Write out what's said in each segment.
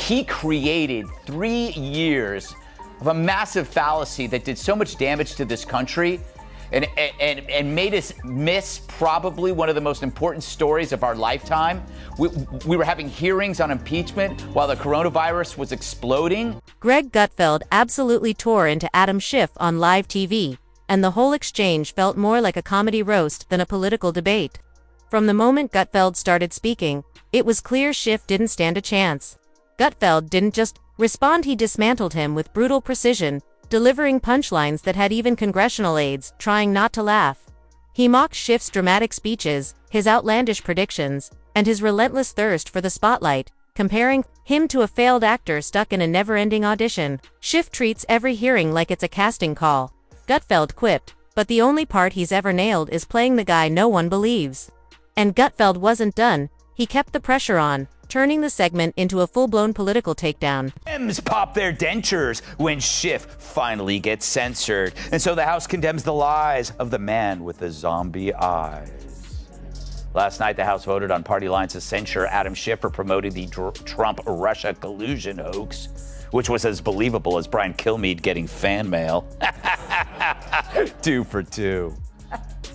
he created 3 years of a massive fallacy that did so much damage to this country and made us miss probably one of the most important stories of our lifetime. We were having hearings on impeachment while the coronavirus was exploding. Greg Gutfeld absolutely tore into Adam Schiff on live TV, and the whole exchange felt more like a comedy roast than a political debate. From the moment Gutfeld started speaking, it was clear Schiff didn't stand a chance. Gutfeld didn't just respond, he dismantled him with brutal precision, delivering punchlines that had even congressional aides trying not to laugh. He mocked Schiff's dramatic speeches, his outlandish predictions, and his relentless thirst for the spotlight, comparing him to a failed actor stuck in a never-ending audition. Schiff treats every hearing like it's a casting call. Gutfeld quipped, but the only part he's ever nailed is playing the guy no one believes. And Gutfeld wasn't done. He kept the pressure on, turning the segment into a full-blown political takedown. Dems pop their dentures when Schiff finally gets censored. And so the House condemns the lies of the man with the zombie eyes. Last night, the House voted on party lines to censure Adam Schiff for promoting the Trump-Russia collusion hoax, which was as believable as Brian Kilmeade getting fan mail. 2 for 2.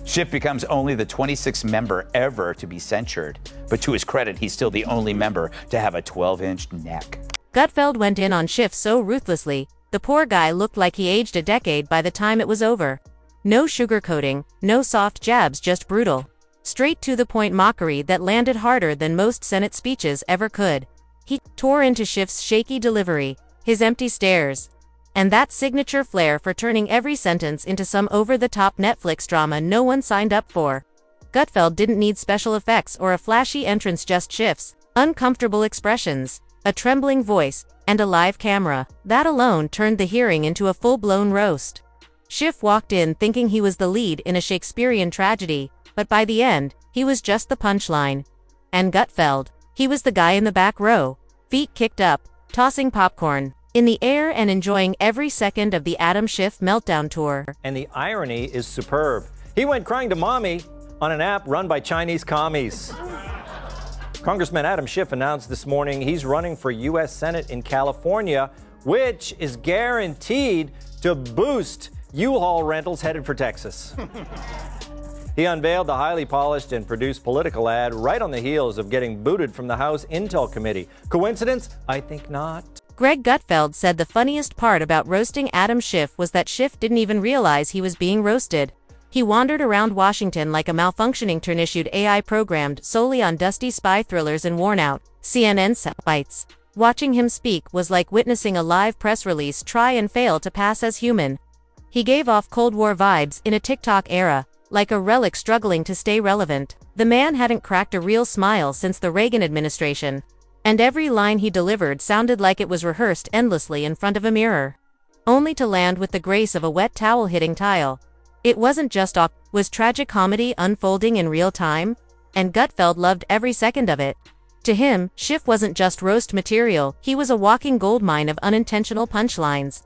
Schiff becomes only the 26th member ever to be censured, but to his credit, he's still the only member to have a 12-inch neck. Gutfeld went in on Schiff so ruthlessly, the poor guy looked like he aged a decade by the time it was over. No sugarcoating, no soft jabs, just brutal, straight-to-the-point mockery that landed harder than most Senate speeches ever could. He tore into Schiff's shaky delivery, his empty stares, and that signature flair for turning every sentence into some over-the-top Netflix drama no one signed up for. Gutfeld didn't need special effects or a flashy entrance, just Schiff's uncomfortable expressions, a trembling voice, and a live camera. That alone turned the hearing into a full-blown roast. Schiff walked in thinking he was the lead in a Shakespearean tragedy, but by the end, he was just the punchline. And Gutfeld, he was the guy in the back row, feet kicked up, tossing popcorn in the air and enjoying every second of the Adam Schiff meltdown tour. And the irony is superb. He went crying to mommy on an app run by Chinese commies. Congressman Adam Schiff announced this morning he's running for U.S. Senate in California, which is guaranteed to boost U-Haul rentals headed for Texas. He unveiled the highly polished and produced political ad right on the heels of getting booted from the House Intel Committee. Coincidence? I think not. Greg Gutfeld said the funniest part about roasting Adam Schiff was that Schiff didn't even realize he was being roasted. He wandered around Washington like a malfunctioning turn-issued AI programmed solely on dusty spy thrillers and worn-out CNN soundbites. Watching him speak was like witnessing a live press release try and fail to pass as human. He gave off Cold War vibes in a TikTok era, like a relic struggling to stay relevant. The man hadn't cracked a real smile since the Reagan administration, and every line he delivered sounded like it was rehearsed endlessly in front of a mirror, only to land with the grace of a wet towel hitting tile. It wasn't just was tragic comedy unfolding in real time, and Gutfeld loved every second of it. To him, Schiff wasn't just roast material, he was a walking goldmine of unintentional punchlines.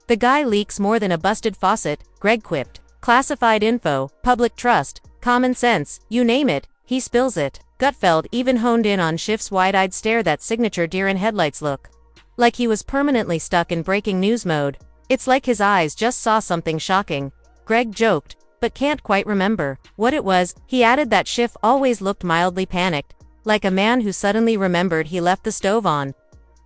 The guy leaks more than a busted faucet, Greg quipped. Classified info, public trust, common sense, you name it, he spills it. Gutfeld even honed in on Schiff's wide-eyed stare, that signature deer-in-headlights look. Like he was permanently stuck in breaking news mode. It's like his eyes just saw something shocking. Greg joked, but can't quite remember what it was. He added that Schiff always looked mildly panicked, like a man who suddenly remembered he left the stove on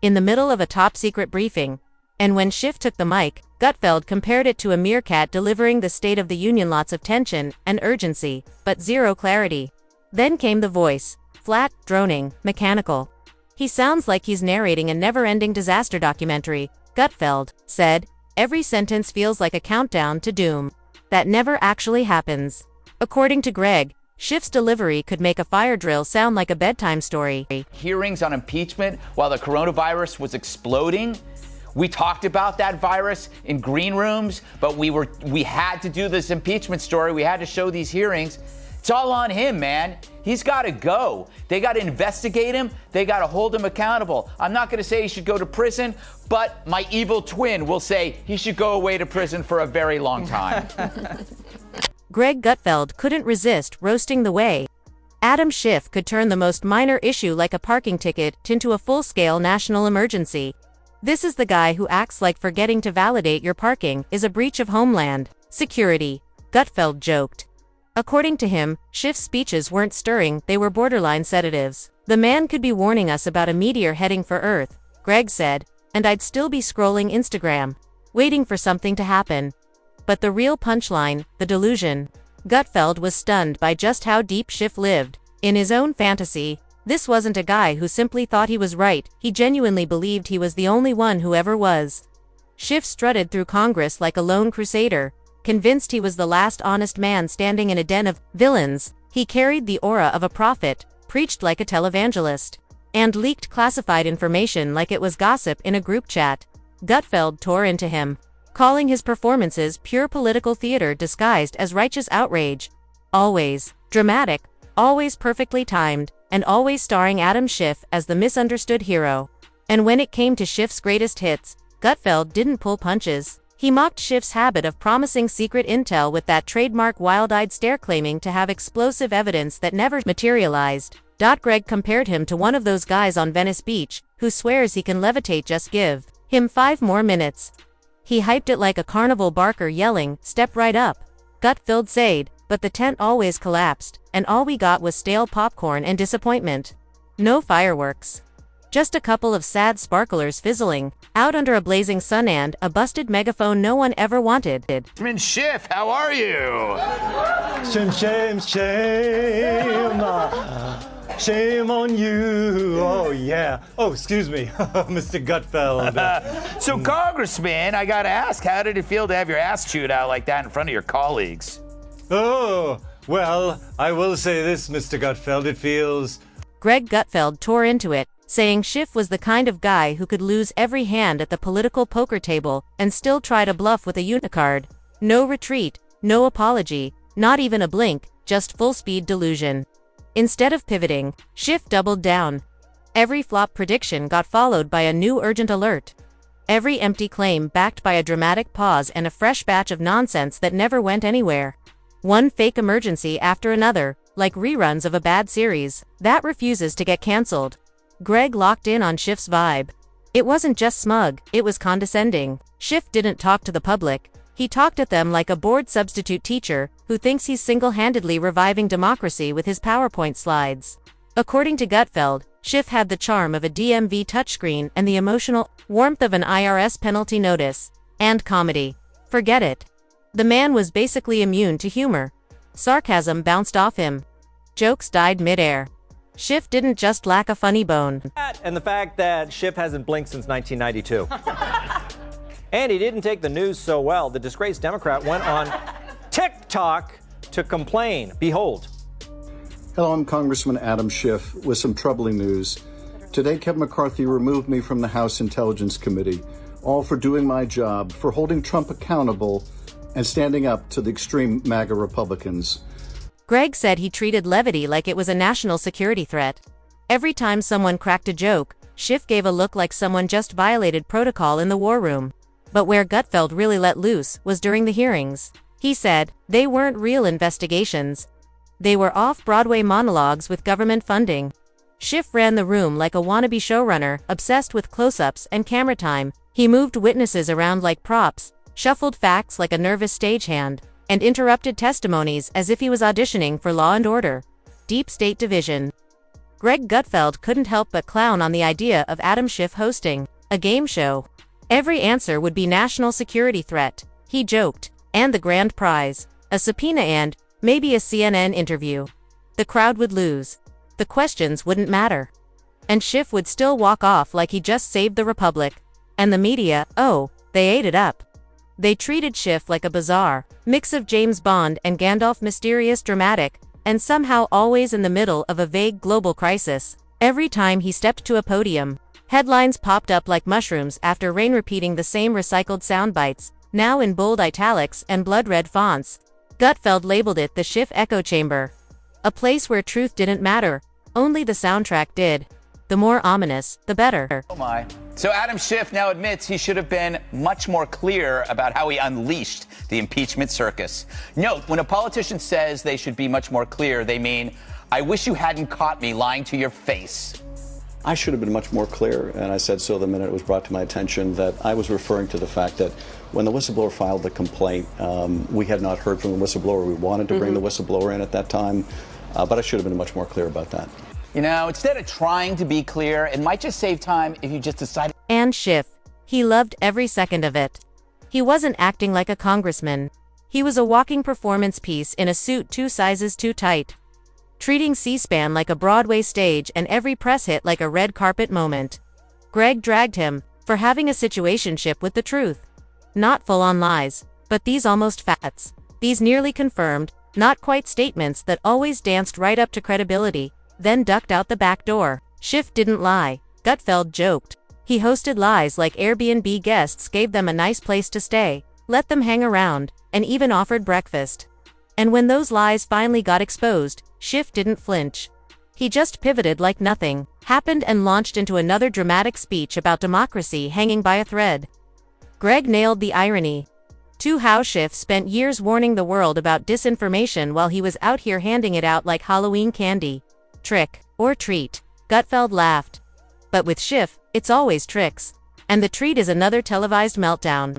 in the middle of a top-secret briefing. And when Schiff took the mic, Gutfeld compared it to a meerkat delivering the State of the Union, lots of tension and urgency, but zero clarity. Then came the voice, flat, droning, mechanical. He sounds like he's narrating a never-ending disaster documentary, Gutfeld said. Every sentence feels like a countdown to doom that never actually happens. According to Greg, Schiff's delivery could make a fire drill sound like a bedtime story. Hearings on impeachment while the coronavirus was exploding. We talked about that virus in green rooms, but we had to do this impeachment story. We had to show these hearings. It's all on him, man. He's got to go. They got to investigate him. They got to hold him accountable. I'm not going to say he should go to prison, but my evil twin will say he should go away to prison for a very long time. Greg Gutfeld couldn't resist roasting the way Adam Schiff could turn the most minor issue like a parking ticket into a full-scale national emergency. This is the guy who acts like forgetting to validate your parking is a breach of homeland security, Gutfeld joked. According to him, Schiff's speeches weren't stirring, they were borderline sedatives. The man could be warning us about a meteor heading for Earth, Greg said, and I'd still be scrolling Instagram, waiting for something to happen. But the real punchline, the delusion. Gutfeld was stunned by just how deep Schiff lived. In his own fantasy, this wasn't a guy who simply thought he was right, he genuinely believed he was the only one who ever was. Schiff strutted through Congress like a lone crusader, convinced he was the last honest man standing in a den of villains. He carried the aura of a prophet, preached like a televangelist, and leaked classified information like it was gossip in a group chat. Gutfeld tore into him, calling his performances pure political theater disguised as righteous outrage. Always dramatic, always perfectly timed, and always starring Adam Schiff as the misunderstood hero. And when it came to Schiff's greatest hits, Gutfeld didn't pull punches. He mocked Schiff's habit of promising secret intel with that trademark wild-eyed stare, claiming to have explosive evidence that never materialized. Greg compared him to one of those guys on Venice Beach, who swears he can levitate, just give him 5 more minutes. He hyped it like a carnival barker yelling, "Step right up." Gutfeld said, but the tent always collapsed, and all we got was stale popcorn and disappointment. No fireworks. Just a couple of sad sparklers fizzling out under a blazing sun and a busted megaphone no one ever wanted. Schiff, how are you? Shame, shame, shame. Shame on you. Oh, yeah. Oh, excuse me, Mr. Gutfeld. So, Congressman, I gotta ask, how did it feel to have your ass chewed out like that in front of your colleagues? Oh, well, I will say this, Mr. Gutfeld, it feels... Greg Gutfeld tore into it, saying Schiff was the kind of guy who could lose every hand at the political poker table and still try to bluff with a unicard. No retreat, no apology, not even a blink, just full-speed delusion. Instead of pivoting, Schiff doubled down. Every flop prediction got followed by a new urgent alert. Every empty claim backed by a dramatic pause and a fresh batch of nonsense that never went anywhere. One fake emergency after another, like reruns of a bad series that refuses to get cancelled. Greg locked in on Schiff's vibe. It wasn't just smug, it was condescending. Schiff didn't talk to the public. He talked at them like a bored substitute teacher who thinks he's single-handedly reviving democracy with his PowerPoint slides. According to Gutfeld, Schiff had the charm of a DMV touchscreen and the emotional warmth of an IRS penalty notice. And comedy. Forget it. The man was basically immune to humor. Sarcasm bounced off him. Jokes died mid-air. Schiff didn't just lack a funny bone. And the fact that Schiff hasn't blinked since 1992. And he didn't take the news so well. The disgraced Democrat went on TikTok to complain. Behold. Hello, I'm Congressman Adam Schiff with some troubling news. Today, Kevin McCarthy removed me from the House Intelligence Committee, all for doing my job, for holding Trump accountable and standing up to the extreme MAGA Republicans. Greg said he treated levity like it was a national security threat. Every time someone cracked a joke, Schiff gave a look like someone just violated protocol in the war room. But where Gutfeld really let loose was during the hearings. He said, they weren't real investigations. They were off-Broadway monologues with government funding. Schiff ran the room like a wannabe showrunner, obsessed with close-ups and camera time. He moved witnesses around like props, shuffled facts like a nervous stagehand, and interrupted testimonies as if he was auditioning for Law & Order. Deep State Division. Greg Gutfeld couldn't help but clown on the idea of Adam Schiff hosting a game show. Every answer would be national security threat, he joked, and the grand prize, a subpoena and, maybe a CNN interview. The crowd would lose. The questions wouldn't matter. And Schiff would still walk off like he just saved the Republic. And the media, oh, they ate it up. They treated Schiff like a bizarre mix of James Bond and Gandalf, mysterious, dramatic, and somehow always in the middle of a vague global crisis. Every time he stepped to a podium, headlines popped up like mushrooms after rain, repeating the same recycled sound bites, now in bold italics and blood-red fonts. Gutfeld labeled it the Schiff echo chamber. A place where truth didn't matter, only the soundtrack did. The more ominous, the better. Oh my. So Adam Schiff now admits he should have been much more clear about how he unleashed the impeachment circus. Note, when a politician says they should be much more clear, they mean I wish you hadn't caught me lying to your face. I should have been much more clear, and I said so the minute it was brought to my attention, that I was referring to the fact that when the whistleblower filed the complaint, we had not heard from the whistleblower. We wanted to bring the whistleblower in at that time, but I should have been much more clear about that. You know, instead of trying to be clear, it might just save time if you just decided. And Schiff. He loved every second of it. He wasn't acting like a congressman. He was a walking performance piece in a suit 2 sizes too tight, treating C-SPAN like a Broadway stage and every press hit like a red carpet moment. Greg dragged him for having a situationship with the truth. Not full-on lies, but these almost facts. These nearly confirmed, not quite statements that always danced right up to credibility, then ducked out the back door. Schiff didn't lie. Gutfeld joked. He hosted lies like Airbnb guests gave them a nice place to stay, let them hang around, and even offered breakfast. And when those lies finally got exposed, Schiff didn't flinch. He just pivoted like nothing happened and launched into another dramatic speech about democracy hanging by a thread. Greg nailed the irony. How Schiff spent years warning the world about disinformation while he was out here handing it out like Halloween candy. Trick or treat? Gutfeld laughed. But with Schiff, it's always tricks. And the treat is another televised meltdown.